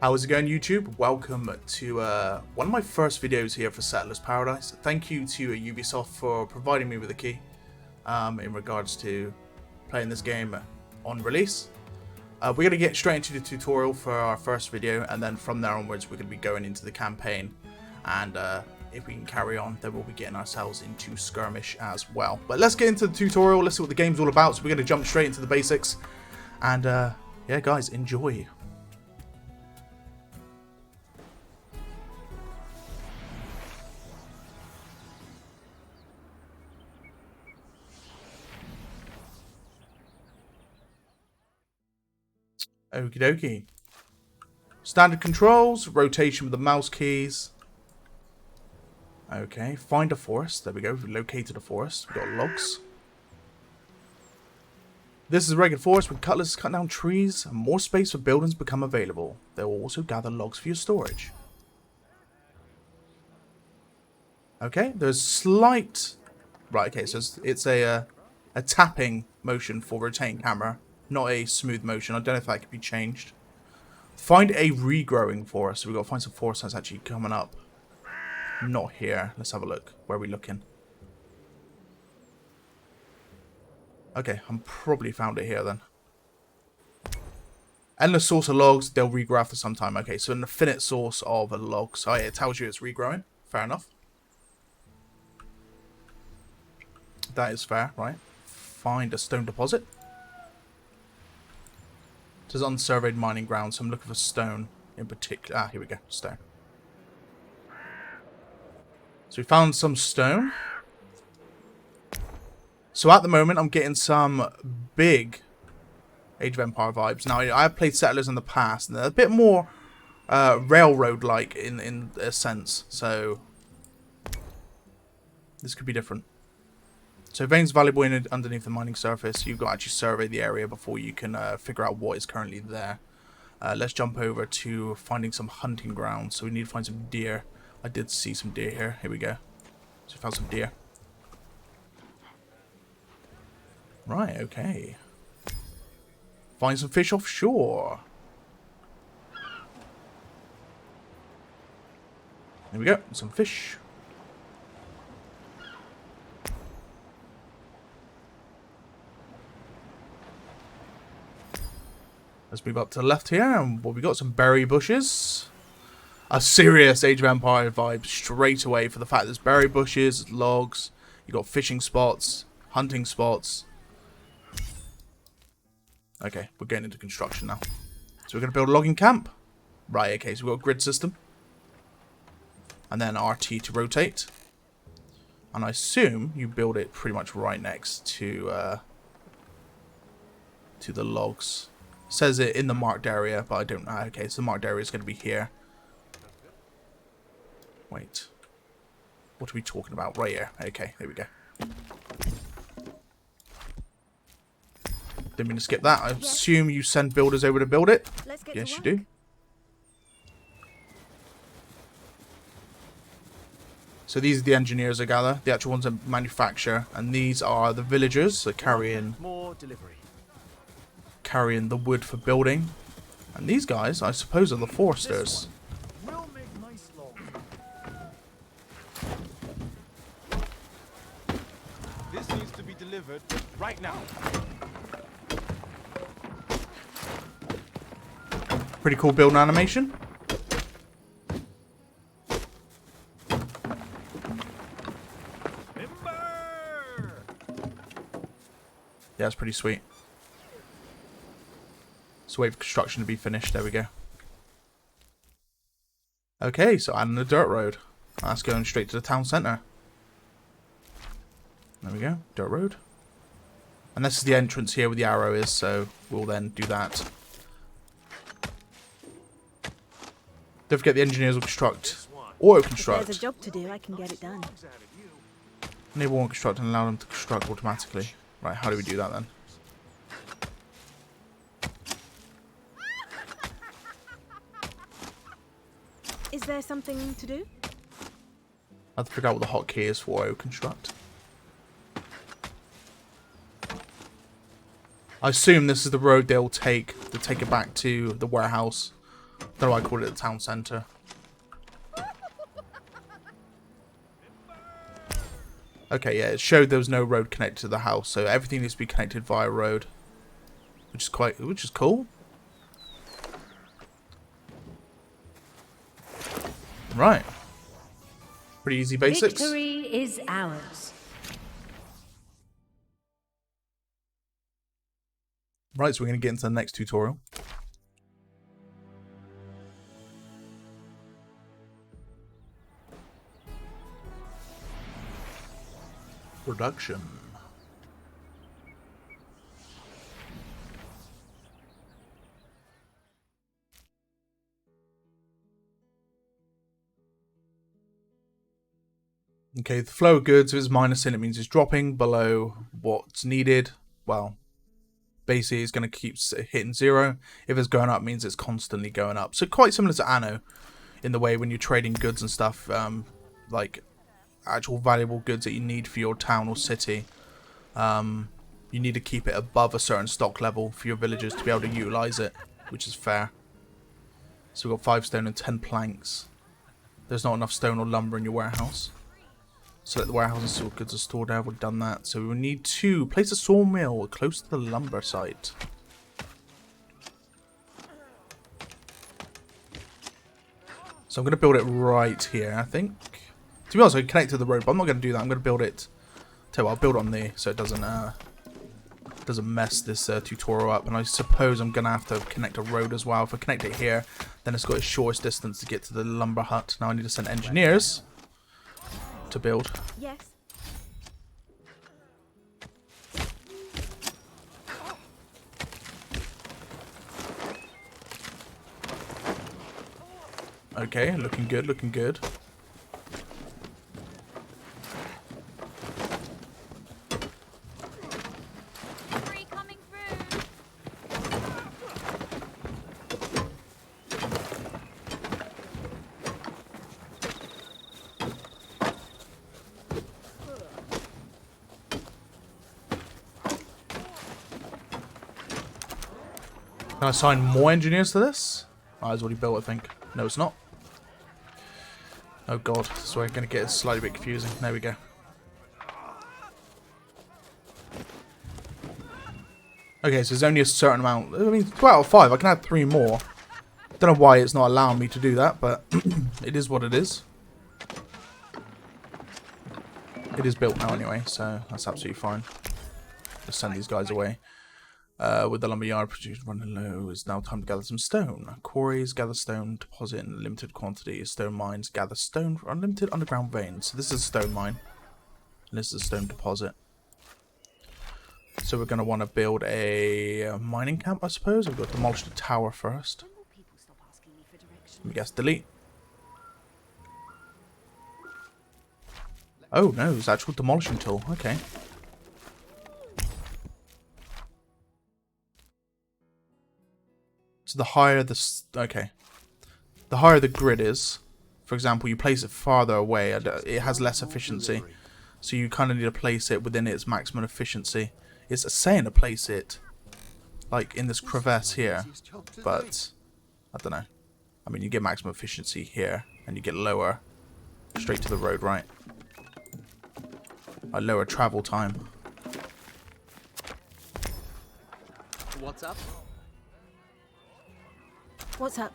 How's it going, YouTube? Welcome to one of my first videos here for Settlers Paradise. Thank you to Ubisoft for providing me with a key in regards to playing this game on release. We're going to get straight into the tutorial for our first video, and then from there onwards we're going to be going into the campaign, and if we can carry on, then we'll be getting ourselves into skirmish as well. But let's get into the tutorial, let's see what the game's all about. So we're going to jump straight into the basics, and yeah guys, enjoy. Okie dokie. Standard controls, rotation with the mouse keys. Okay, find a forest. There we go. We located a forest. We've got logs. This is a regular forest with cutlasses cut down trees, and more space for buildings become available. They will also gather logs for your storage. Okay, there's slight... Right, okay, so it's a tapping motion for rotating camera. Not a smooth motion. I don't know if that could be changed. Find a regrowing forest. So we've got to find some forest that's actually coming up. Not here. Let's have a look. Where are we looking? Okay, I'm probably found it here then. Endless source of logs. They'll regrow after some time. Okay, so an infinite source of logs. Oh yeah, it tells you it's regrowing. Fair enough. That is fair, right? Find a stone deposit. It says unsurveyed mining ground, so I'm looking for stone in particular. Ah, here we go, stone. So we found some stone. So at the moment, I'm getting some big Age of Empire vibes. Now, I have played Settlers in the past, and they're a bit more railroad-like in a sense. So this could be different. So veins valuable underneath the mining surface. You've got to actually survey the area before you can figure out what is currently there. Let's jump over to finding some hunting grounds. So we need to find some deer. I did see some deer here. Here we go. So we found some deer. Right, okay. Find some fish offshore. There we go. Some fish. Let's move up to the left here, and we got some berry bushes. A serious Age of Empire vibe straight away for the fact there's berry bushes, logs, you got fishing spots, hunting spots. Okay, we're getting into construction now. So we're going to build a logging camp. Right, okay, so we've got a grid system. And then RT to rotate. And I assume you build it pretty much right next to the logs. Says it in the marked area, but I don't know. Okay, so the marked area is going to be here. Wait. What are we talking about? Right here. Okay, there we go. Didn't mean to skip that. I assume you send builders over to build it. Yes, you do. So these are the engineers I gather. The actual ones that manufacture. And these are the villagers, so carrying the wood for building. And these guys, I suppose, are the foresters. This needs to be delivered right now. Pretty cool building animation. Yeah, it's pretty sweet. So wait for construction to be finished. There we go. Okay, so adding a dirt road. That's going straight to the town centre. There we go. Dirt road. And this is the entrance here where the arrow is, so we'll then do that. Don't forget the engineers will construct. Auto-construct. If there's a job to do, I can get it done. Enable one construct and allow them to construct automatically. Right, how do we do that then? Is there something to do? I have to figure out what the hotkey is for auto construct. I assume this is the road they'll take to take it back to the warehouse Don't know why I called it the town centre. Okay, yeah, it showed there was no road connected to the house, so everything needs to be connected via road, which is cool. Right. Pretty easy basics. Victory is ours. Right, so we're going to get into the next tutorial. Production. Okay, the flow of goods, if it's minusing, it means it's dropping below what's needed. Well, basically it's going to keep hitting 0. If it's going up, it means it's constantly going up. So quite similar to Anno in the way when you're trading goods and stuff, like actual valuable goods that you need for your town or city. You need to keep it above a certain stock level for your villagers to be able to utilize it, which is fair. So we've got 5 stone and 10 planks. There's not enough stone or lumber in your warehouse. So let the warehouse and store goods are stored there. We've done that. So we need to place a sawmill close to the lumber site. So I'm going to build it right here, I think. To be honest, I can connect to the road, but I'm not going to do that. I'm going to build it. Tell you what, I'll build on there so it doesn't mess this tutorial up. And I suppose I'm going to have to connect a road as well. If I connect it here, then it's got its shortest distance to get to the lumber hut. Now I need to send engineers to build. Yes. Okay, looking good, looking good. Can I assign more engineers to this? Oh, it's already built, I think. No, it's not. Oh god, so we're going to get it slightly bit confusing. There we go. Okay, so there's only a certain amount. I mean, 2 out of 5. I can add 3 more. Don't know why it's not allowing me to do that, but it is what it is. It is built now anyway, so that's absolutely fine. Just send these guys away. With the lumberyard produced running low, it's now time to gather some stone. Quarries gather stone, deposit in limited quantities. Stone mines gather stone for unlimited underground veins. So this is a stone mine, and this is a stone deposit. So we're going to want to build a mining camp, I suppose. We've got to demolish the tower first. Let me guess, delete. Oh no, it's actual demolishing tool. Okay. So the higher the grid is, for example, you place it farther away, it has less efficiency. So you kind of need to place it within its maximum efficiency. It's saying to place it like in this crevasse here, but I don't know. I mean, you get maximum efficiency here, and you get lower straight to the road, right? A lower travel time. What's up? What's up?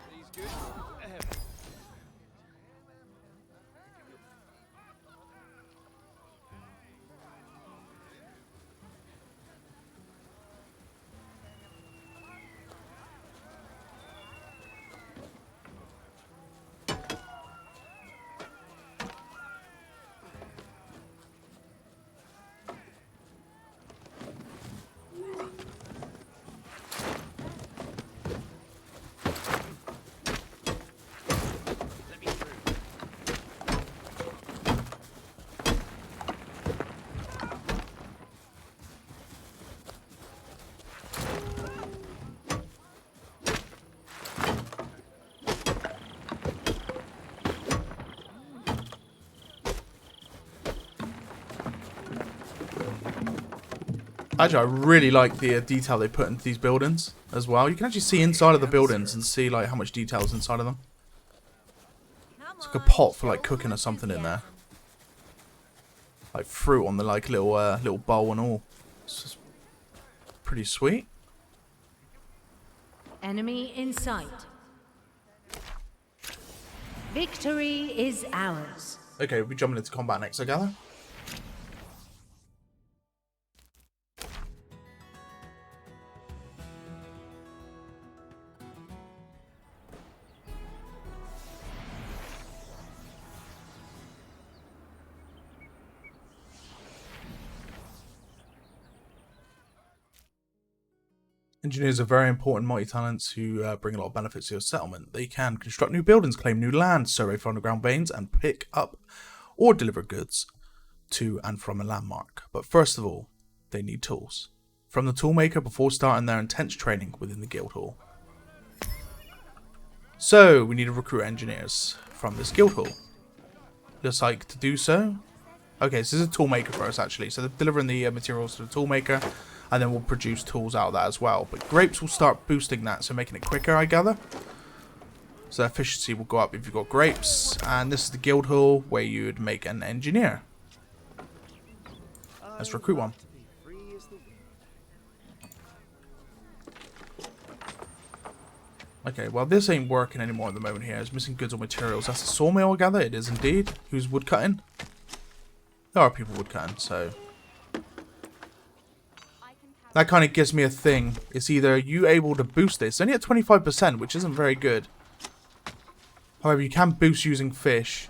Actually, I really like the detail they put into these buildings. as well. You can actually see inside of the buildings and see like how much detail is inside of them. It's like a pot for like cooking or something in there. Like fruit on the like little bowl and all. It's just pretty sweet. Enemy in sight. Victory is ours. Okay, we'll be jumping into combat next, I gather. Engineers are very important multi-talents who bring a lot of benefits to your settlement. They can construct new buildings, claim new land, survey for underground veins, and pick up or deliver goods to and from a landmark. But first of all, they need tools. From the toolmaker before starting their intense training within the guild hall. So, we need to recruit engineers from this guild hall. Looks like to do so. Okay, so this is a toolmaker first actually. So they're delivering the materials to the toolmaker. And then we'll produce tools out of that as well. But grapes will start boosting that, so making it quicker, I gather. So efficiency will go up if you've got grapes. And this is the guild hall where you would make an engineer. Let's recruit one. Okay, well this ain't working anymore at the moment here. It's missing goods or materials. That's a sawmill, I gather. It is indeed. Who's woodcutting? There are people woodcutting, so... That kind of gives me a thing. It's either you able to boost this. It's only at 25%, which isn't very good. However, you can boost using fish.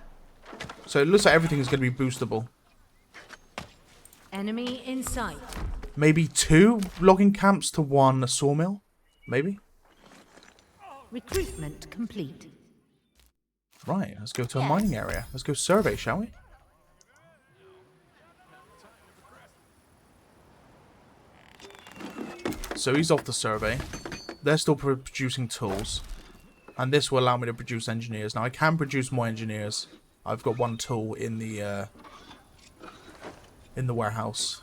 So it looks like everything is going to be boostable. Enemy in sight. Maybe 2 logging camps to 1 sawmill? Maybe? Recruitment complete. Right, let's go to a mining area. Let's go survey, shall we? So he's off the survey. They're still producing tools. And this will allow me to produce engineers. Now I can produce more engineers. I've got 1 tool in the warehouse.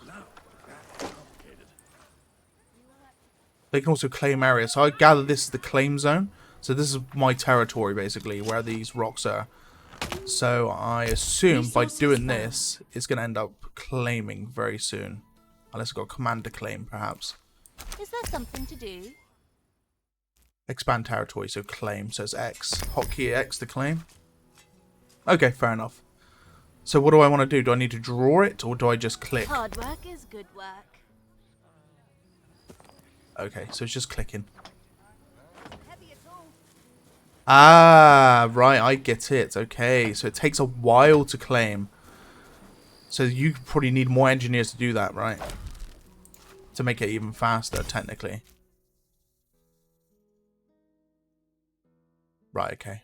They can also claim areas. So I gather this is the claim zone. So this is my territory basically, where these rocks are. So I assume by doing this, it's going to end up claiming very soon. Unless I've got a command to claim, perhaps. Is there something to do? Expand territory, so claim. So it's X. Hotkey X to claim. Okay, fair enough. So what do I want to do? Do I need to draw it, or do I just click? Hard work is good work. Okay, so it's just clicking. Ah, right, I get it. Okay, so it takes a while to claim. So you probably need more engineers to do that, right? To make it even faster, technically. Right, okay.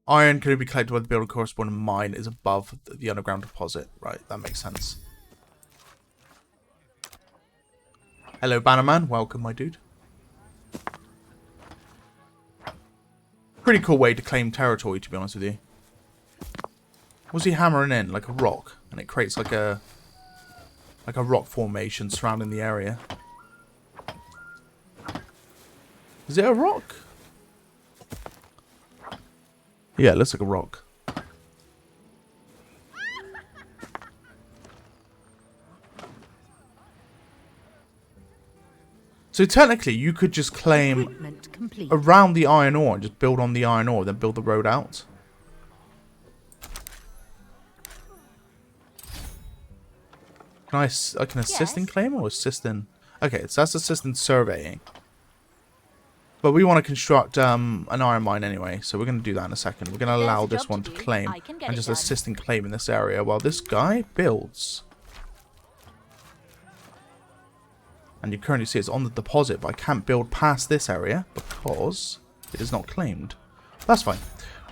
Iron can be collected by the builder corresponding mine is above the underground deposit. Right, that makes sense. Hello, Bannerman. Welcome, my dude. Pretty cool way to claim territory, to be honest with you. What's he hammering in? Like a rock. And it creates like a rock formation surrounding the area. Is it a rock? Yeah, it looks like a rock. So technically, you could just claim around the iron ore and just build on the iron ore, then build the road out. Can I can assist in claim or assist in... Okay, so that's assist in surveying. But we want to construct an iron mine anyway, so we're going to do that in a second. We're going to allow this one to claim and just assist in claim in this area while this guy builds. And you currently see it's on the deposit, but I can't build past this area because it is not claimed. That's fine.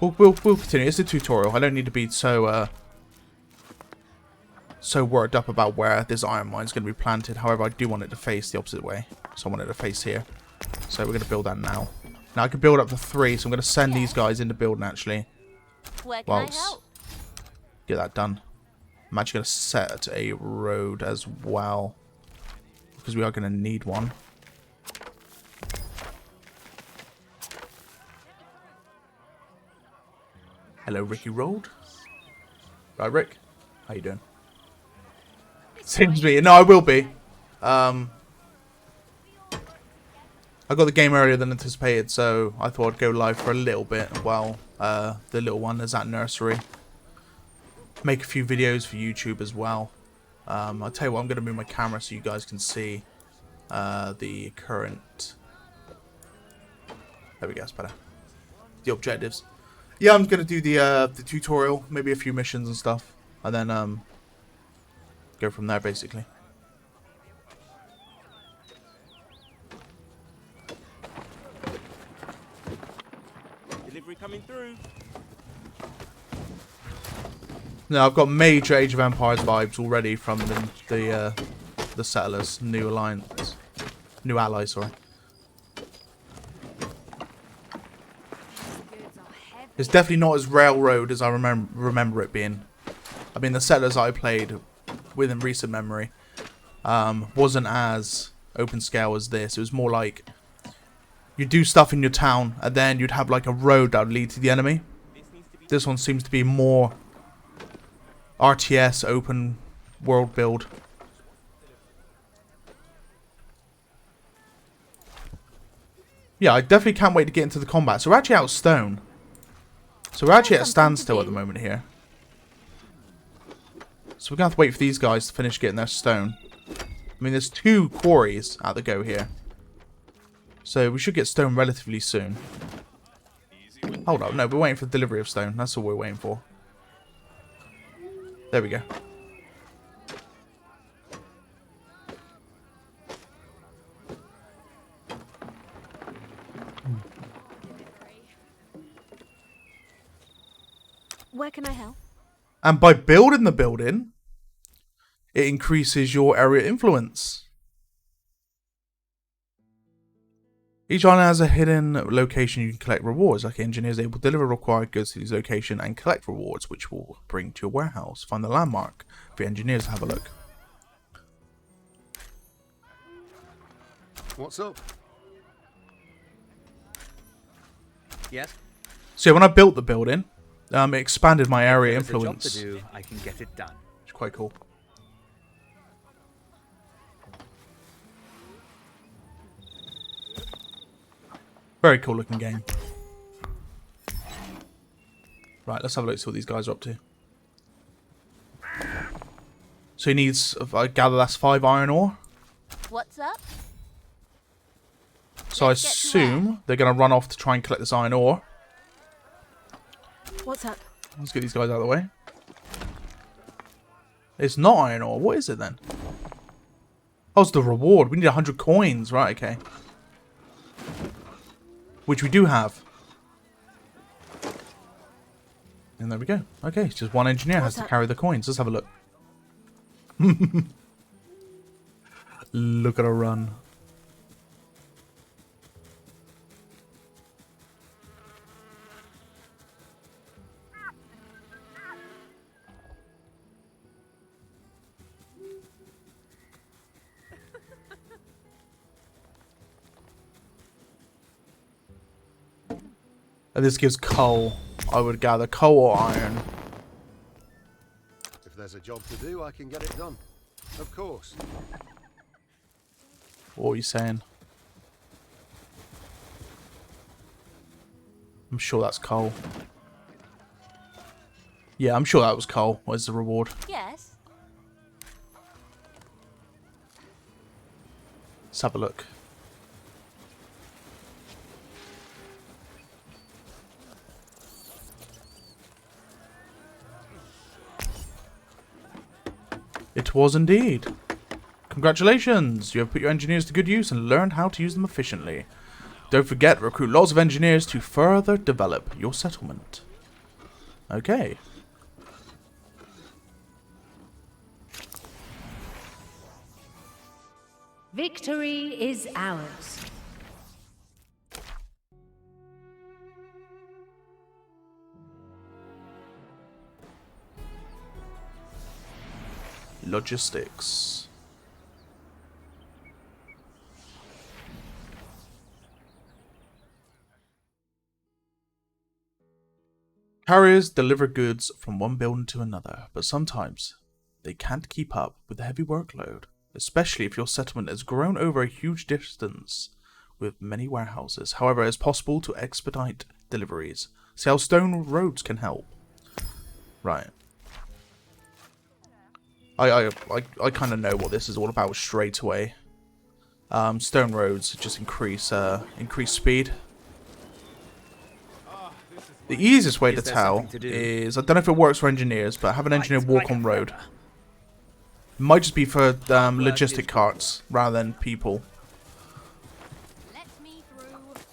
We'll continue. It's a tutorial. I don't need to be so worked up about where this iron mine is going to be planted. However, I do want it to face the opposite way. So I want it to face here. So we're going to build that now. Now I can build up to 3, so I'm going to send these guys into building actually. Where can I help? Get that done. I'm actually going to set a road as well, because we are going to need one. Hello, Ricky Rolled. Right, Rick? How you doing? Seems me. No, I will be. I got the game earlier than anticipated, so I thought I'd go live for a little bit while the little one is at nursery. Make a few videos for YouTube as well. I'll tell you what, I'm going to move my camera so you guys can see the current... There we go, that's better. The objectives. Yeah, I'm going to do the tutorial, maybe a few missions and stuff, and then go from there, basically. Delivery coming through. Now, I've got major Age of Empires vibes already from the settlers, new alliance, new allies, sorry. It's definitely not as railroad as I remember it being. I mean, the settlers I played with in recent memory wasn't as open scale as this. It was more like you do stuff in your town and then you'd have like a road that would lead to the enemy. This one seems to be more RTS open world build. Yeah, I definitely can't wait to get into the combat. So we're actually out of stone. So we're actually at a standstill at the moment here. So we're going to have to wait for these guys to finish getting their stone. I mean, there's 2 quarries at the go here. So we should get stone relatively soon. Hold up, no, we're waiting for delivery of stone. That's all we're waiting for. There we go. Where can I help? And by building the building, it increases your area influence. Each island has a hidden location you can collect rewards. Like engineers able to deliver required goods to these locations and collect rewards, which will bring to your warehouse. Find the landmark for your engineers to have a look. What's up? Yes? So when I built the building, it expanded my area There's influence. a job to do, I can get it done. It's quite cool. Very cool looking game. Right, let's have a look, see what these guys are up to. So he needs, if I gather, that's 5 iron ore. What's up? So I assume they're going to run off to try and collect this iron ore. What's up? Let's get these guys out of the way. It's not iron ore. What is it then? Oh, it's the reward. We need 100 coins. Right, okay. Which we do have. And there we go. Okay, it's just one engineer has to carry the coins. Let's have a look. Look at her run. And this gives coal, I would gather. Coal or iron. If there's a job to do, I can get it done. Of course. What are you saying? I'm sure that's coal. Yeah, I'm sure that was coal. Where's the reward? Yes. Let's have a look. It was indeed. Congratulations! You have put your engineers to good use and learned how to use them efficiently. Don't forget, recruit lots of engineers to further develop your settlement. Okay. Victory is ours. Logistics. Carriers deliver goods from one building to another, but sometimes they can't keep up with the heavy workload, especially if your settlement has grown over a huge distance with many warehouses. However, it's possible to expedite deliveries. See how stone roads can help. Right. I kind of know what this is all about straight away. Stone roads just increase speed. The easiest way to tell is, I don't know if it works for engineers, but have an engineer walk on road. It might just be for logistic carts rather than people.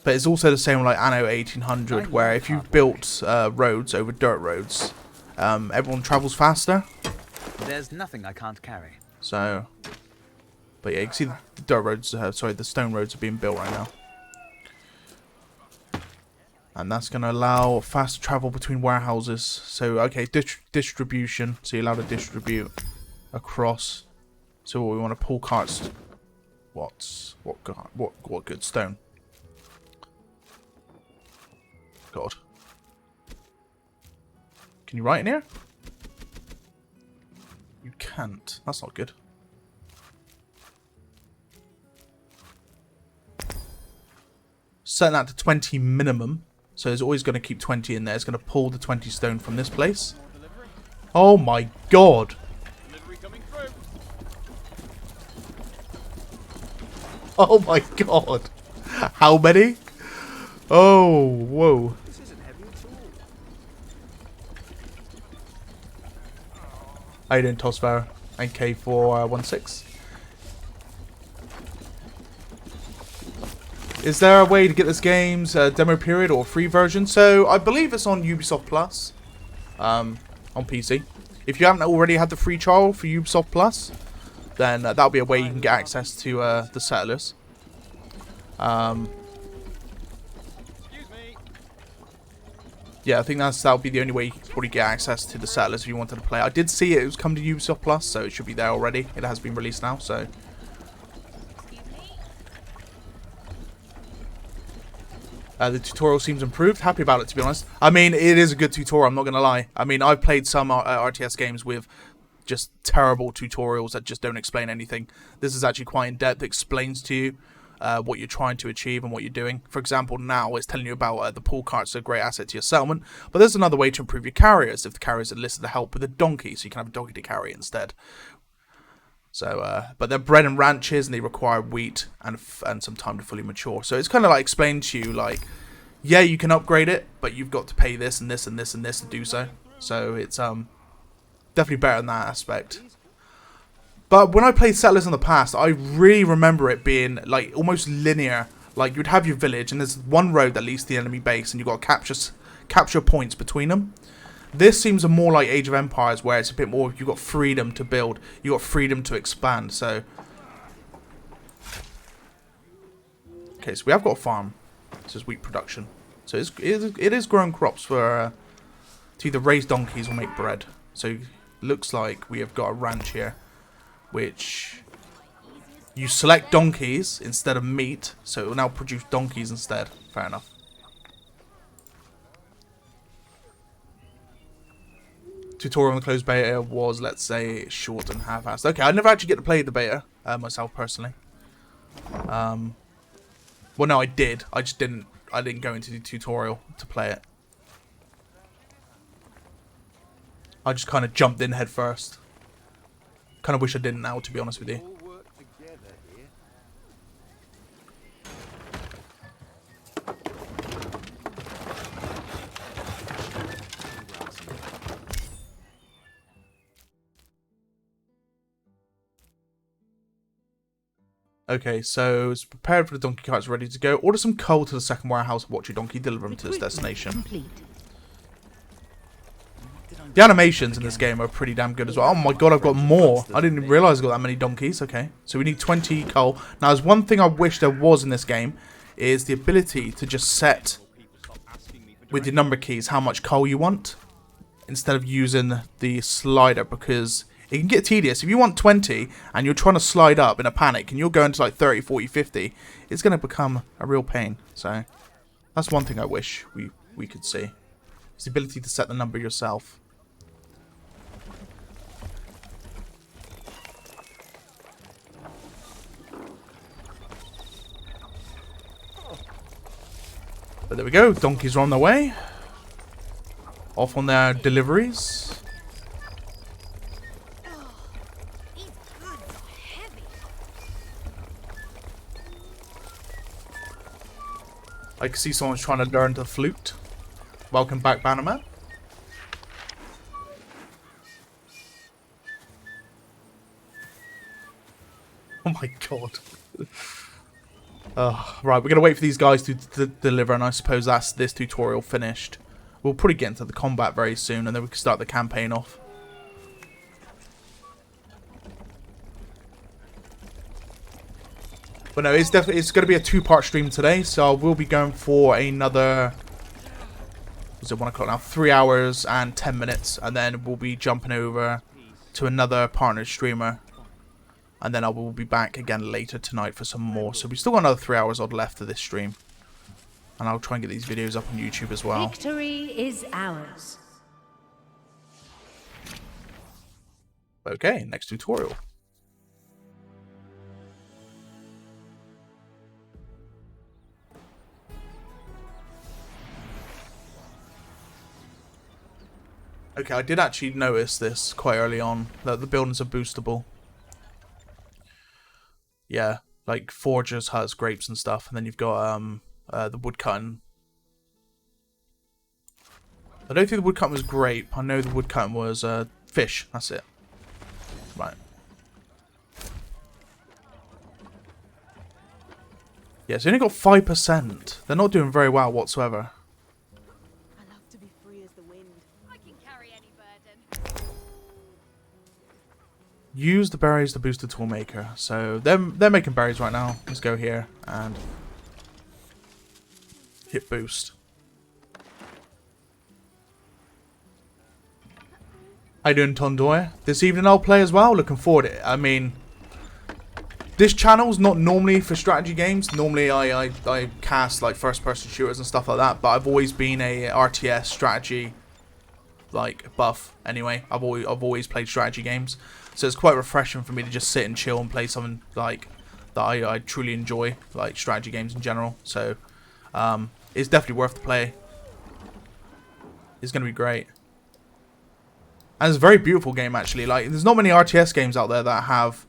But it's also the same like Anno 1800, where if you've built roads over dirt roads, everyone travels faster. There's nothing I can't carry. So, but yeah, you can see the dirt roads, the stone roads are being built right now. And that's going to allow faster travel between warehouses. So, okay, distribution. So you're allowed to distribute across. So we want to pull carts. What good stone? God. Can you write in here? You can't. That's not good. Set that to 20 minimum. So it's always going to keep 20 in there. It's going to pull the 20 stone from this place. Oh my god. Oh my god. How many? Oh, whoa. How you doing, Tosvar? NK416. Is there a way to get this game's demo period or free version? So I believe it's on Ubisoft Plus, on PC. If you haven't already had the free trial for Ubisoft Plus, then that'll be a way you can get access to the Settlers. Yeah, I think that'll be the only way you can probably get access to the Settlers if you wanted to play. I did see it was come to Ubisoft Plus, so it should be there already. It has been released now, so. The tutorial seems improved. Happy about it, to be honest. I mean, it is a good tutorial, I'm not going to lie. I mean, I've played some RTS games with just terrible tutorials that just don't explain anything. This is actually quite in-depth. It explains to you what you're trying to achieve and what you're doing. For example, now it's telling you about the pull carts are a great asset to your settlement. But there's another way to improve your carriers if the carriers are listed to help with a donkey, so you can have a donkey to carry instead. So, but they're bred in ranches and they require wheat and some time to fully mature. So it's kind of like explained to you, like, yeah, you can upgrade it, but you've got to pay this and this and this and this to do so. So it's definitely better in that aspect. But when I played Settlers in the past, I really remember it being like almost linear. Like you'd have your village and there's one road that leads to the enemy base, and you've got to capture points between them. This seems more like Age of Empires, where it's a bit more, you've got freedom to build, you've got freedom to expand, so. Okay, so we have got a farm. This is wheat production. So it is growing crops for, to either raise donkeys or make bread. So it looks like we have got a ranch here, which you select donkeys instead of meat, so it will now produce donkeys instead. Fair enough. Tutorial on the closed beta was, let's say, short and half-assed. Okay, I never actually get to play the beta myself personally. Well, no, I did. I just didn't. I didn't go into the tutorial to play it. I just kind of jumped in head first. Kind of wish I didn't now, to be honest with you. Okay, so it's prepared for the donkey carts, ready to go. Order some coal to the second warehouse. Watch your donkey deliver them to its destination. Complete. The animations in this game are pretty damn good as well. Oh my god, I've got more. I didn't realise I got that many donkeys. Okay, so we need 20 coal. Now, there's one thing I wish there was in this game, is the ability to just set with your number keys how much coal you want, instead of using the slider, because it can get tedious. If you want 20 and you're trying to slide up in a panic and you're going to like 30, 40, 50, it's going to become a real pain. So that's one thing I wish we could see. It's the ability to set the number yourself. But there we go. Donkeys are on their way. Off on their deliveries. I can see someone's trying to learn the flute. Welcome back, Bannerman. Oh my god. Right, we're going to wait for these guys to deliver, and I suppose that's this tutorial finished. We'll probably get into the combat very soon, and then we can start the campaign off. But no, it's going to be a 2-part stream today, so we'll be going for another, was it 1 o'clock now? 3 hours and 10 minutes, and then we'll be jumping over to another partner streamer, and then I will be back again later tonight for some more. So we've still got another 3 hours odd left of this stream, and I'll try and get these videos up on YouTube as well. Victory is ours. Okay, next tutorial. Okay, I did actually notice this quite early on, that the buildings are boostable. Yeah, like forgers, huts, grapes and stuff, and then you've got the woodcutting. I don't think the woodcutting was grape, I know the woodcutting was fish, that's it. Right. Yeah, it's only got 5%. They're not doing very well whatsoever. I love to be free as the wind. I can carry any burden. Use the berries to boost the toolmaker. So they're making berries right now. Let's go here and hit boost. How you doing, Tondoy? This evening I'll play as well. Looking forward to it. I mean, this channel's not normally for strategy games. Normally I cast like first-person shooters and stuff like that. But I've always been a RTS strategy like buff. Anyway, I've always played strategy games. So it's quite refreshing for me to just sit and chill and play something like that I truly enjoy, like strategy games in general. So it's definitely worth the play. It's gonna be great. And it's a very beautiful game, actually. Like, there's not many RTS games out there that have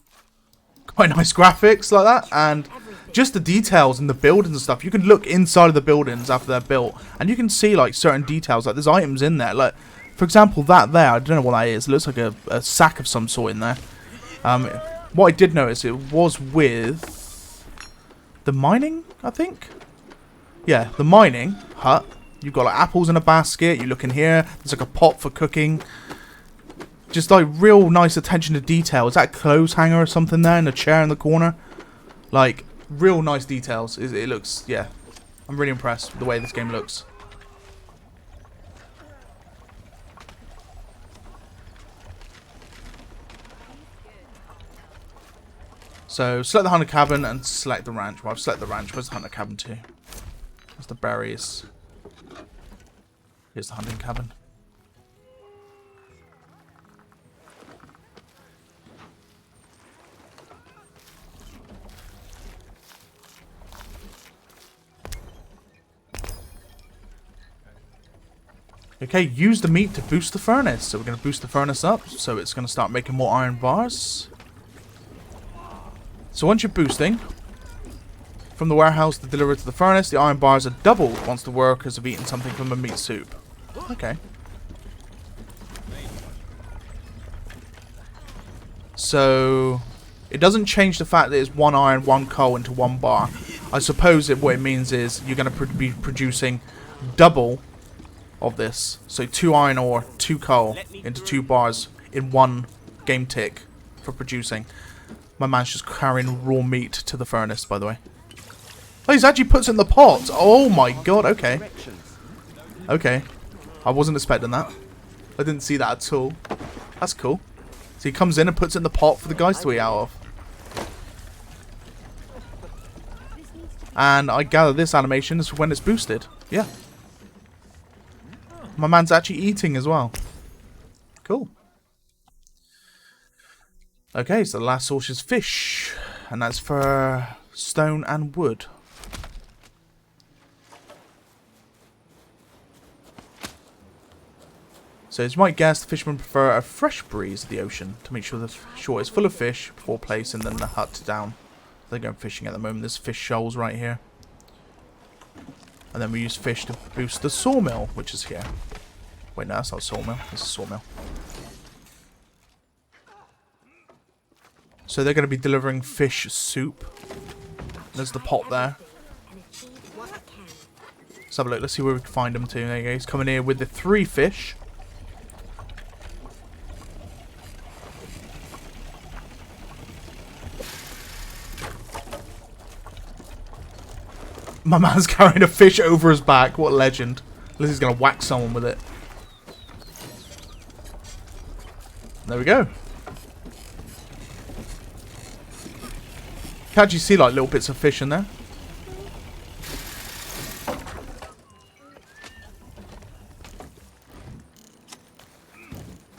quite nice graphics like that, and just the details and the buildings and stuff. You can look inside of the buildings after they're built, and you can see like certain details. Like, there's items in there. Like, for example, that there. I don't know what that is. It looks like a sack of some sort in there. What I did notice, it was with the mining, I think. Yeah, the mining hut. You've got like apples in a basket. You look in here. There's like a pot for cooking. Just like real nice attention to detail. Is that a clothes hanger or something there in a chair in the corner? Like real nice details. It looks, yeah. I'm really impressed with the way this game looks. So select the hunter cabin and select the ranch. Well, I've selected the ranch. Where's the hunter cabin to? There's the berries. Here's the hunting cabin. Okay, use the meat to boost the furnace. So we're going to boost the furnace up. So it's going to start making more iron bars. So once you're boosting, from the warehouse to deliver to the furnace, the iron bars are doubled once the workers have eaten something from a meat soup. Okay. So it doesn't change the fact that it's 1 iron, 1 coal into 1 bar. I suppose what it means is you're going to be producing double of this. So 2 iron ore, 2 coal into 2 bars in 1 game tick for producing. My man's just carrying raw meat to the furnace, by the way. Oh, he actually puts it in the pot. Oh my god, okay. Okay. I wasn't expecting that. I didn't see that at all. That's cool. So he comes in and puts it in the pot for the guys to eat out of. And I gather this animation is when it's boosted. Yeah. My man's actually eating as well. Cool. Okay, so the last source is fish. And that's for stone and wood. So as you might guess, the fishermen prefer a fresh breeze of the ocean to make sure the shore is full of fish before placing then the hut down. They're going fishing at the moment. There's fish shoals right here. And then we use fish to boost the sawmill, which is here. Wait, no, that's not a sawmill. It's a sawmill. So they're going to be delivering fish soup. There's the pot there. Let's have a look. Let's see where we can find him too. There you go. He's coming here with the 3 fish. My man's carrying a fish over his back. What a legend. Unless he's going to whack someone with it. There we go. You can actually see like little bits of fish in there.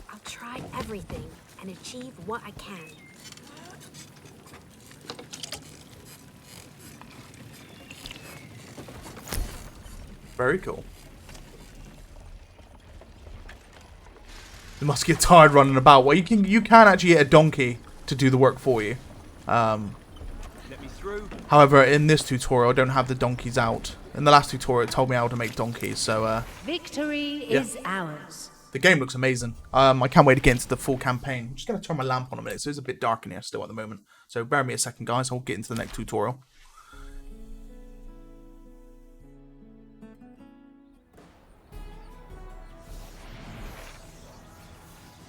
I'll try everything and achieve what I can. Very cool. You must get tired running about. Well, you can actually get a donkey to do the work for you. Let me through. However, in this tutorial, I don't have the donkeys out. In the last tutorial, it told me how to make donkeys, so Victory yeah. is ours. The game looks amazing. I can't wait to get into the full campaign. I'm just going to turn my lamp on a minute, so it's a bit dark in here still at the moment. So bear with me a second, guys. I'll get into the next tutorial.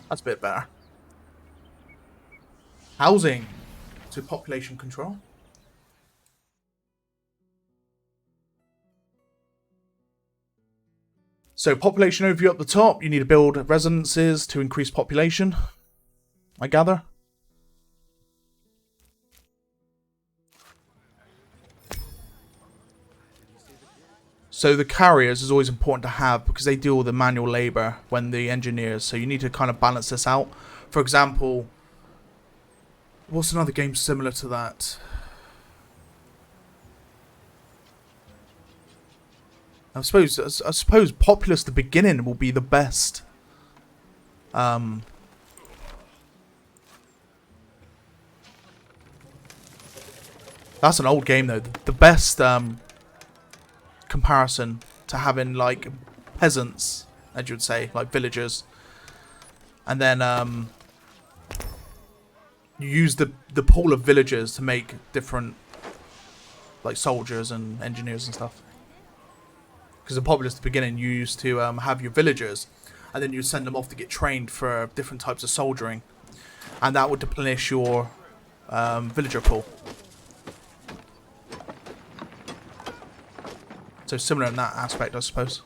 That's a bit better. Housing to population control. So population overview up the top. You need to build residences to increase population, I gather. So the carriers is always important to have because they do all the manual labor when the engineers. So you need to kind of balance this out. For example, what's another game similar to that? I suppose Populous the beginning will be the best. That's an old game though. The best comparison to having like peasants, as you would say, like villagers, and then you use the pool of villagers to make different like soldiers and engineers and stuff. Because in Populous at the beginning, you used to have your villagers, and then you send them off to get trained for different types of soldiering, and that would deplenish your villager pool. So similar in that aspect, I suppose.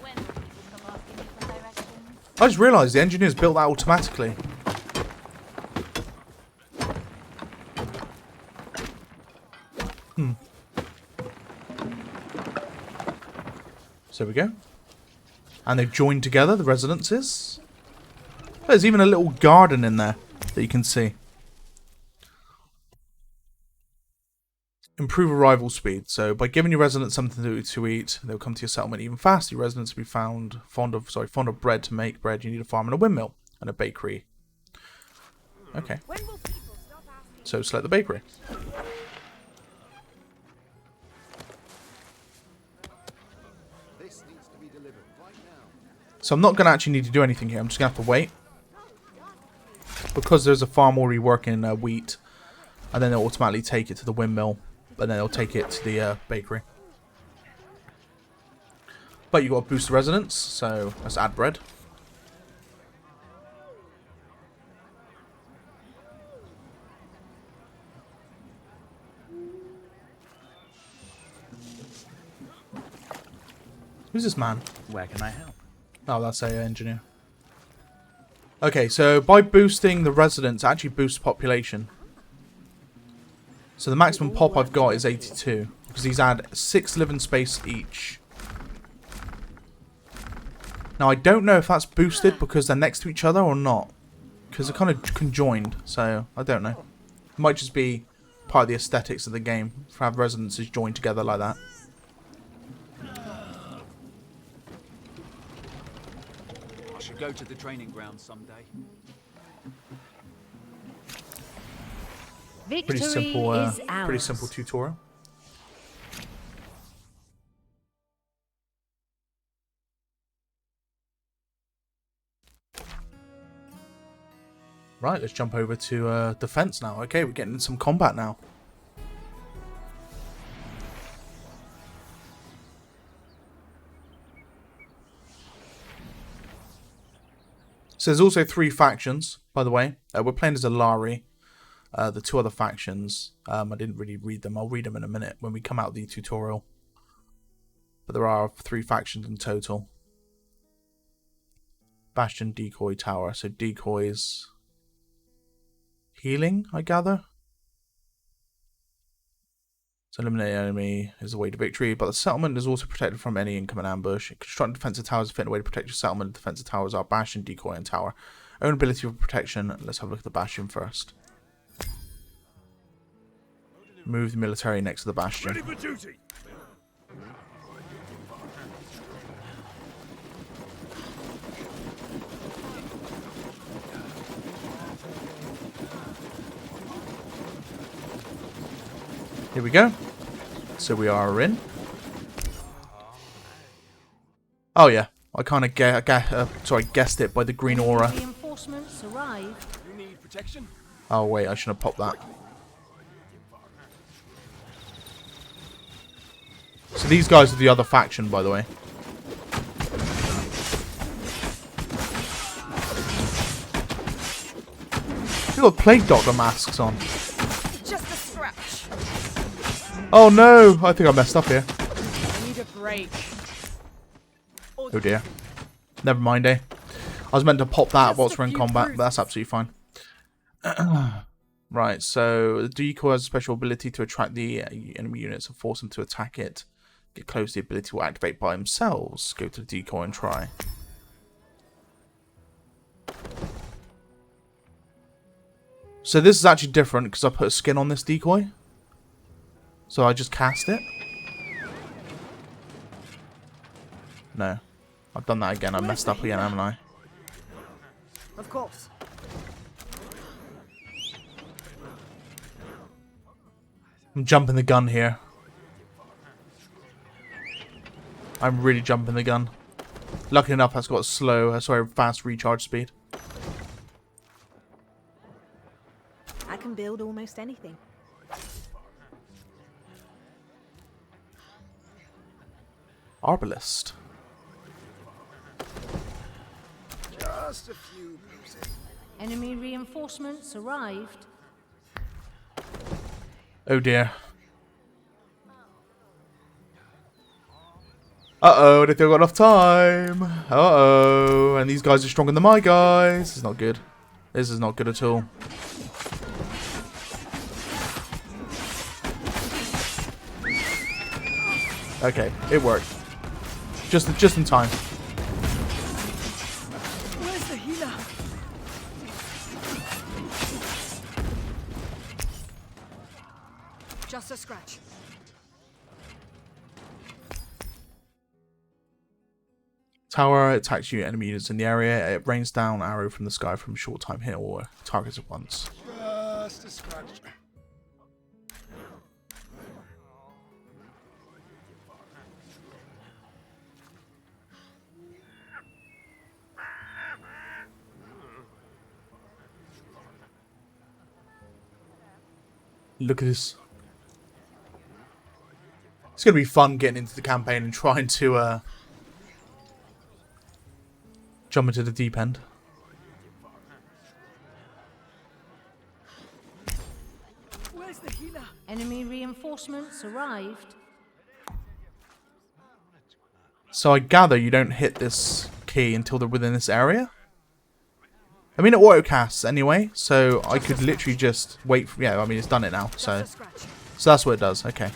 When will people come asking me for directions? I just realised the engineers built that automatically. So there we go. And they've joined together, the residences. There's even a little garden in there that you can see. Improve arrival speed. So by giving your residents something to eat, they'll come to your settlement even faster. Your residents will be fond of bread. To make bread, you need a farm and a windmill and a bakery. Okay. So select the bakery. This needs to be delivered right now. So I'm not going to actually need to do anything here. I'm just going to have to wait. Because there's a farm already working wheat. And then they'll automatically take it to the windmill. And then they'll take it to the bakery. But you've got to boost the residents. So let's add bread. Who's this man? Where can I help? Oh, that's a engineer. Okay, so by boosting the residents, it actually boosts population. So the maximum pop I've got is 82. Because these add 6 living space each. Now, I don't know if that's boosted because they're next to each other or not. Because they're kind of conjoined, so I don't know. It might just be part of the aesthetics of the game to have residences joined together like that. I should go to the training ground someday. Pretty simple tutorial. Right, let's jump over to defense now. Okay, we're getting in some combat now. So there's also 3 factions, by the way. We're playing as Alari. The 2 other factions, I didn't really read them. I'll read them in a minute when we come out of the tutorial. But there are 3 factions in total. Bastion, Decoy, Tower. So Decoys... healing, I gather. So eliminate enemy is the way to victory, but the settlement is also protected from any incoming ambush. Constructing defensive towers is a fit way to protect your settlement. Defensive towers are Bastion, Decoy, and Tower. Own ability for protection. Let's have a look at the Bastion first. Move the military next to the Bastion. Ready for duty. Here we go. So we are in. Oh yeah, I kind of guessed it by the green aura. Reinforcements arrived. You need protection? Oh wait, I shouldn't have popped that. So these guys are the other faction, by the way. They've got plague doctor masks on. Just a scratch. Oh no, I think I messed up here. I need a break. Oh dear. Never mind, eh? I was meant to pop that whilst we're in combat, but that's absolutely fine. Right, so the decoy has a special ability to attract the enemy units and force them to attack it. Get close, the ability will activate by themselves. Go to the decoy and try. So this is actually different because I put a skin on this decoy. So I just cast it. No. I've done that again. I messed up again, haven't I? Of course. I'm jumping the gun here. I'm really jumping the gun. Lucky enough, that's got fast recharge speed. I can build almost anything. Arbalist. Just a few bruises. Enemy reinforcements arrived. Oh dear. Uh-oh, I don't think I've got enough time. Uh-oh. And these guys are stronger than my guys. This is not good. This is not good at all. Okay, it worked. Just in time. Where's the healer? Just a scratch. Tower attacks you enemy units in the area. It rains down arrow from the sky from a short time hit or targets at once. Just a scratch. Look at this. It's going to be fun getting into the campaign and trying to jump into the deep end. Where's the healer? Enemy reinforcements arrived. So I gather you don't hit this key until they're within this area. I mean, it auto-casts anyway, so I could literally just wait for... Yeah, I mean, it's done it now, so... Just a scratch. So that's what it does, okay.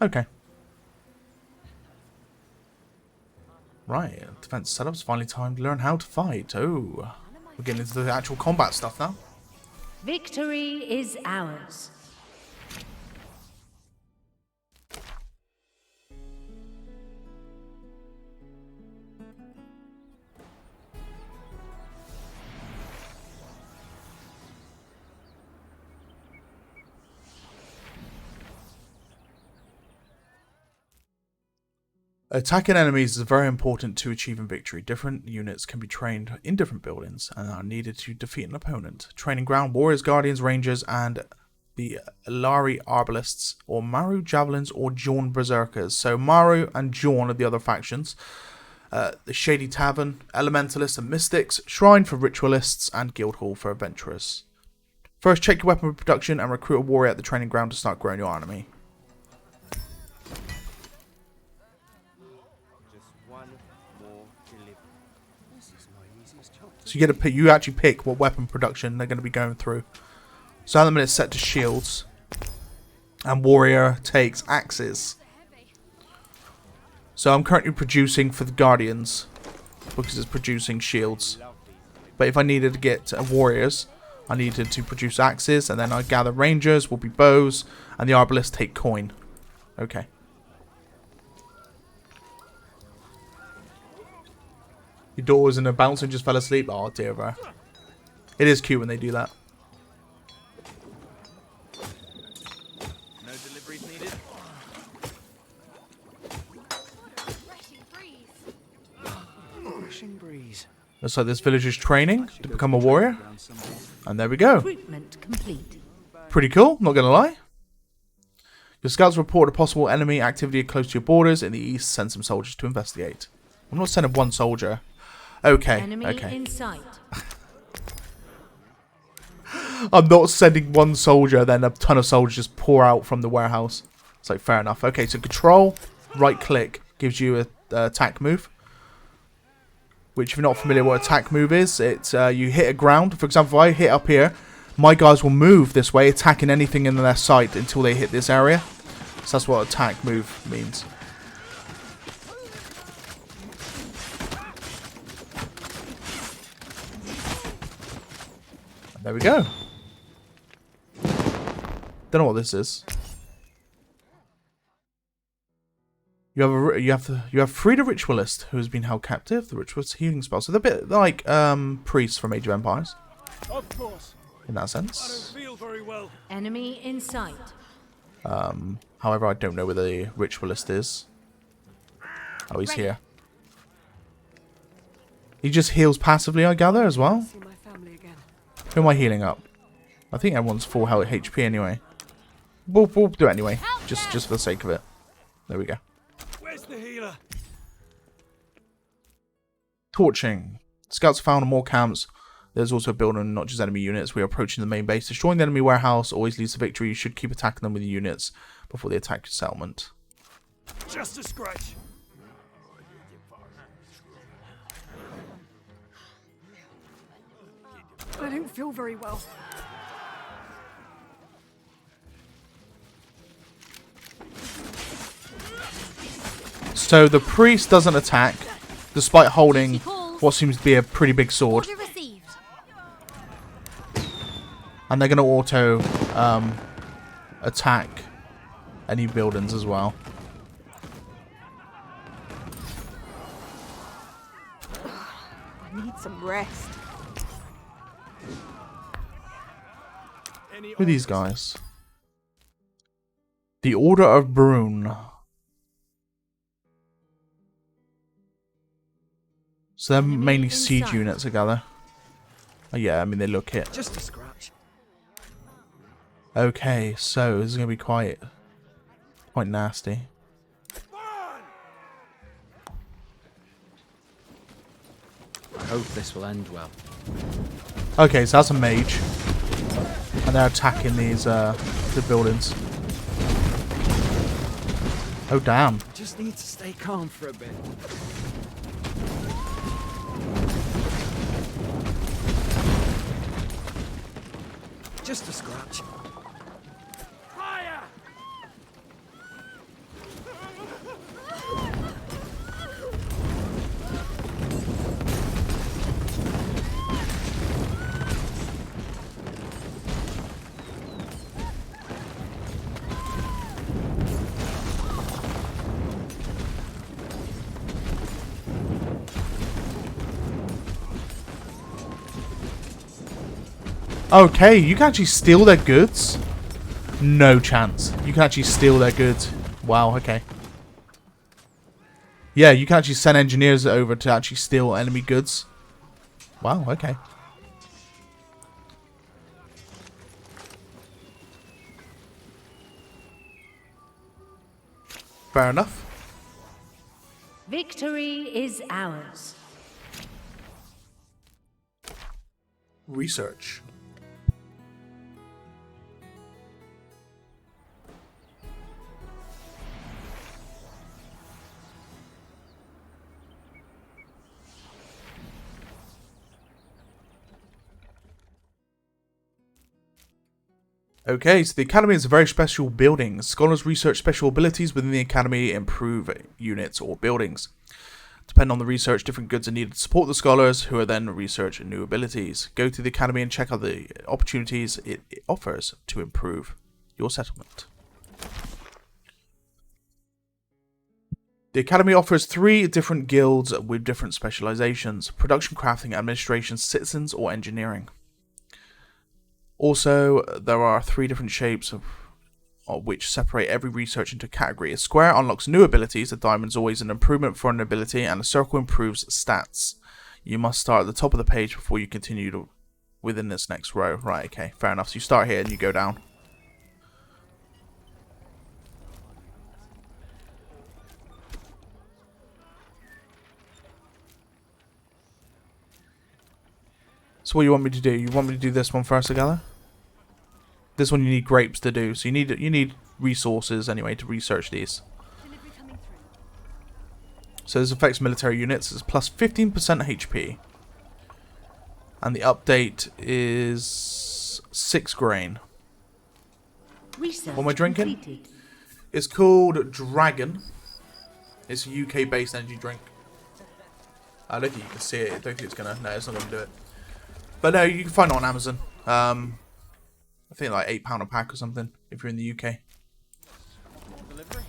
Okay. Right, defense setups. Finally time to learn how to fight. Oh, we're getting into the actual combat stuff now. Victory is ours. Attacking enemies is very important to achieving victory. Different units can be trained in different buildings and are needed to defeat an opponent. Training ground, warriors, guardians, rangers, and the Ilari arbalists, or Maru javelins, or Jorn berserkers. So Maru and Jorn are the other factions. The Shady Tavern, elementalists and mystics, Shrine for ritualists, and Guildhall for adventurers. First, check your weapon production and recruit a warrior at the training ground to start growing your army. So you get to pick, you actually pick what weapon production they're going to be going through. So at the minute it's set to shields, and warrior takes axes. So I'm currently producing for the guardians because it's producing shields. But if I needed to get warriors, I needed to produce axes, and then I gather rangers will be bows, and the arbalists take coin. Okay. Your daughter was in a bouncer and just fell asleep. Oh dear, bro. It is cute when they do that. No deliveries needed. Refreshing breeze. Looks like this villager's training to become a warrior. And there we go. Recruitment complete. Pretty cool, not gonna lie. Your scouts report a possible enemy activity close to your borders in the east. Send some soldiers to investigate. I'm not sending one soldier. Okay, Enemy okay. in sight. I'm not sending one soldier, then a ton of soldiers just pour out from the warehouse. It's like, fair enough. Okay, so control, right click, gives you a attack move. Which, if you're not familiar with what attack move is, it's you hit a ground. For example, if I hit up here, my guys will move this way, attacking anything in their sight until they hit this area. So that's what attack move means. There we go. Don't know what this is. You have freed a ritualist who has been held captive. The ritualist healing spell. So they're a bit like priests from Age of Empires. Of course. In that sense. I don't feel very well. Enemy in sight. However, I don't know where the ritualist is. Oh, he's here. He just heals passively, I gather, as well. See my family again. Who am I healing up? I think everyone's full health HP anyway. We'll do it anyway, just for the sake of it. There we go. Where's the healer? Torching. Scouts found more camps. There's also a building, not just enemy units. We are approaching the main base. Destroying the enemy warehouse always leads to victory. You should keep attacking them with units before they attack your settlement. Just a scratch. I don't feel very well. So the priest doesn't attack, despite holding what seems to be a pretty big sword. Order received. And they're going to auto attack any buildings as well. I need some rest. Who are these guys? The Order of Brune. So they're mainly siege units, I gather. Oh yeah, I mean they look it. Just a scratch. Okay, so this is gonna be quite nasty. I hope this will end well. Okay, so that's a mage, and they're attacking these the buildings. Oh damn! Just need to stay calm for a bit. Just a scratch. Fire! Okay, you can actually steal their goods? No chance. You can actually steal their goods. Wow, okay. Yeah, you can actually send engineers over to actually steal enemy goods. Wow, okay. Fair enough. Victory is ours. Research. Okay, so the Academy is a very special building. Scholars research special abilities within the Academy, improve units or buildings. Depending on the research, different goods are needed to support the scholars, who are then research new abilities. Go to the Academy and check out the opportunities it offers to improve your settlement. The Academy offers 3 different guilds with different specializations: production, crafting, administration, citizens, or engineering. Also, there are 3 different shapes of which separate every research into a category. A square unlocks new abilities, a diamond is always an improvement for an ability, and a circle improves stats. You must start at the top of the page before you continue within this next row. Right, okay, fair enough. So you start here and you go down. So what you want me to do? You want me to do this one first, I gather? This one you need grapes to do, so you need resources anyway to research these. So this affects military units. It's plus 15% HP, and the update is 6 grain. Research What am I drinking? completed. It's called Dragon. It's a UK-based energy drink. I don't think you can see it. I don't think it's gonna. No, it's not gonna do it. But no, you can find it on Amazon. I think like £8 a pack or something if you're in the UK. Delivery.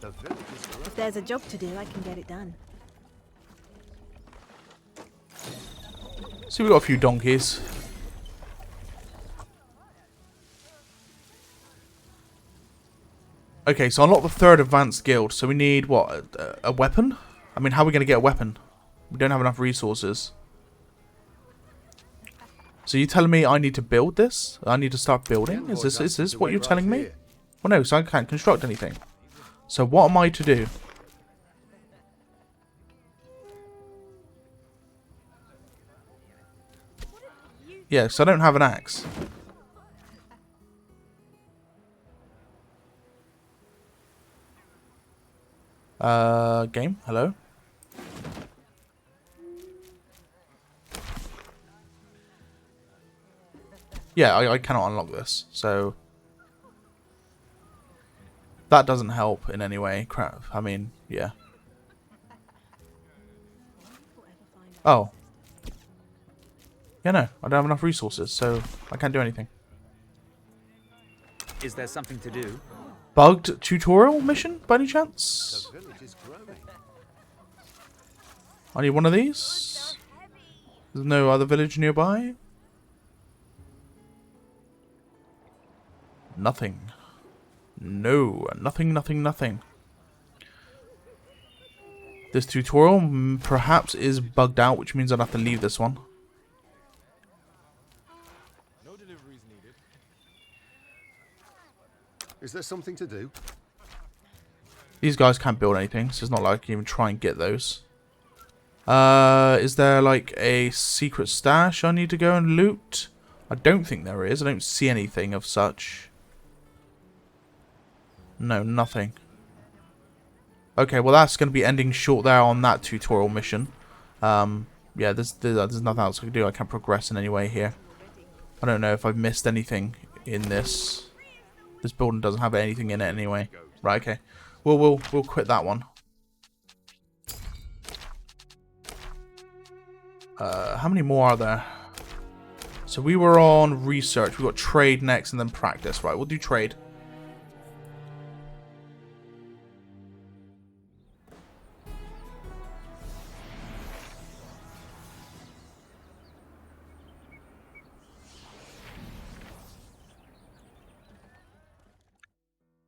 The village is growing. If there's a job to do, I can get it done. So we've got a few donkeys. Okay, so unlock the 3rd advanced guild. So we need what? A weapon? I mean, how are we going to get a weapon? We don't have enough resources. So you're telling me I need to build this? I need to start building? Is this what you're telling me? Well, no, so I can't construct anything. So what am I to do? Yeah, so I don't have an axe. Game? Hello? Yeah, I cannot unlock this, so that doesn't help in any way. Crap. I mean, yeah. Oh. Yeah, no, I don't have enough resources, so I can't do anything. Is there something to do? Bugged tutorial mission, by any chance? The village is growing. I need one of these. There's no other village nearby. Nothing. No, nothing. This tutorial perhaps is bugged out, which means I'd have to leave this one. No deliveries needed. Is there something to do? These guys can't build anything, so it's not like I can even try and get those. Is there like a secret stash I need to go and loot? I don't think there is. I don't see anything of such. No, nothing. Okay, well that's going to be ending short there on that tutorial mission. Yeah, there's nothing else I can do. I can't progress in any way here. I don't know if I've missed anything in this. This building doesn't have anything in it anyway. Right, okay. We'll quit that one. How many more are there? So we were on research. We got trade next and then practice. Right, we'll do trade.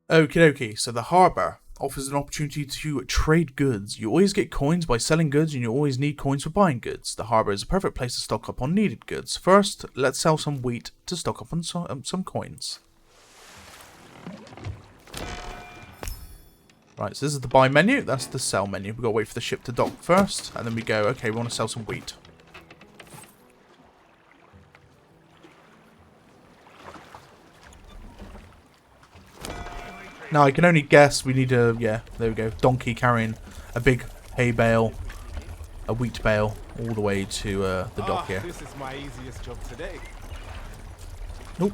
Okie dokie, so the harbour offers an opportunity to trade goods. You always get coins by selling goods and you always need coins for buying goods. The harbour is a perfect place to stock up on needed goods. First, let's sell some wheat to stock up on some coins. Right, so this is the buy menu, that's the sell menu. We've got to wait for the ship to dock first, and then we go, okay, we want to sell some wheat. Now, I can only guess we need a, yeah, there we go, donkey carrying a big hay bale, a wheat bale, all the way to the dock here. This is my easiest job today. Nope.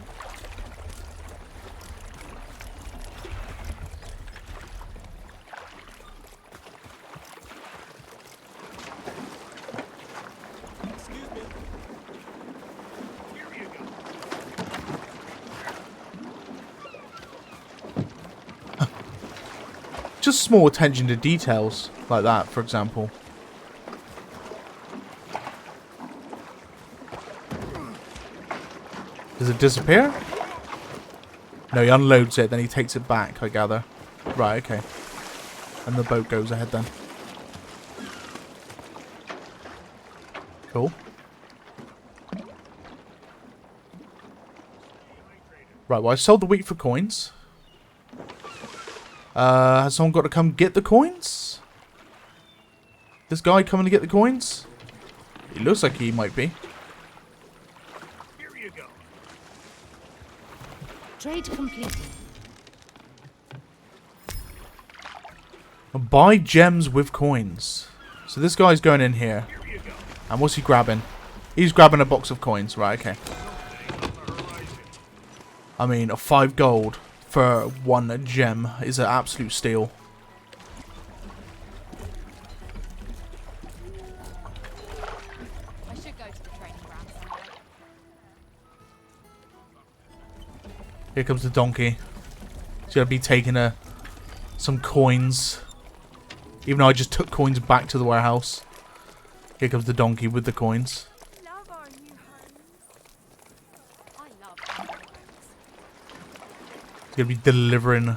Just small attention to details like that, for example. Does it disappear? No, he unloads it, then he takes it back, I gather. Right, okay. And the boat goes ahead then. Cool. Right, well I sold the wheat for coins. Has someone got to come get the coins? This guy coming to get the coins? He looks like he might be. Here you go. Trade completed. Buy gems with coins. So this guy's going in here. And what's he grabbing? He's grabbing a box of coins. Right, okay. I mean, a 5 gold for 1 gem is an absolute steal. I should go to the training ground someday. Here comes the donkey. He's going to be taking some coins. Even though I just took coins back to the warehouse. Here comes the donkey with the coins. Love our new homes. I love our new homes. He's going to be delivering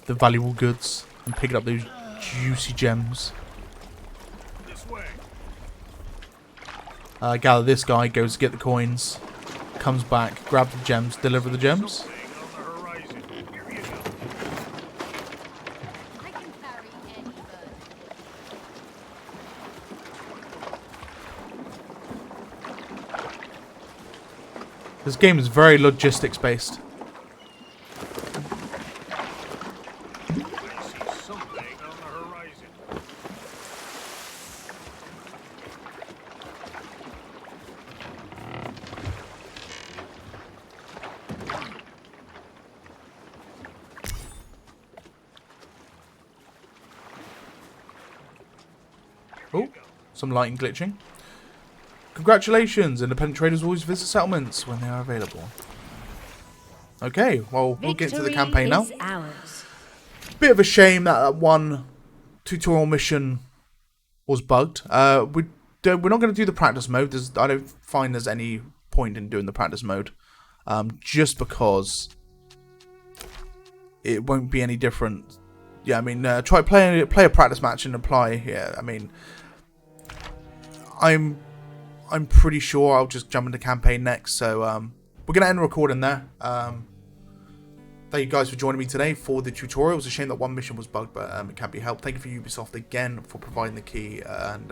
the valuable goods and picking up those juicy gems. This way. I gather this guy goes to get the coins, comes back, grabs the gems, deliver the gems. Something on the horizon. Here you go. I can carry any burden. This game is very logistics based. I see something on the horizon. Oh, some lighting glitching. Congratulations! Independent traders always visit settlements when they are available. Okay, well, we'll get into the campaign now. Victory is ours. Bit of a shame that that one tutorial mission was bugged. We're not going to do the practice mode. I don't find there's any point in doing the practice mode. Just because it won't be any different yeah, I mean, play a practice match and apply. Yeah, I mean, I'm pretty sure I'll just jump into campaign next. So we're gonna end the recording there. Thank you guys for joining me today for the tutorial. It was a shame that one mission was bugged, but it can't be helped. Thank you for Ubisoft again for providing the key and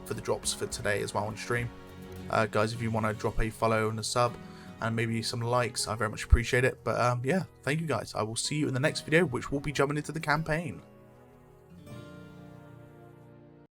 for the drops for today as well on stream. Guys, if you want to drop a follow and a sub and maybe some likes, I very much appreciate it. But yeah, thank you guys. I will see you in the next video, which will be jumping into the campaign.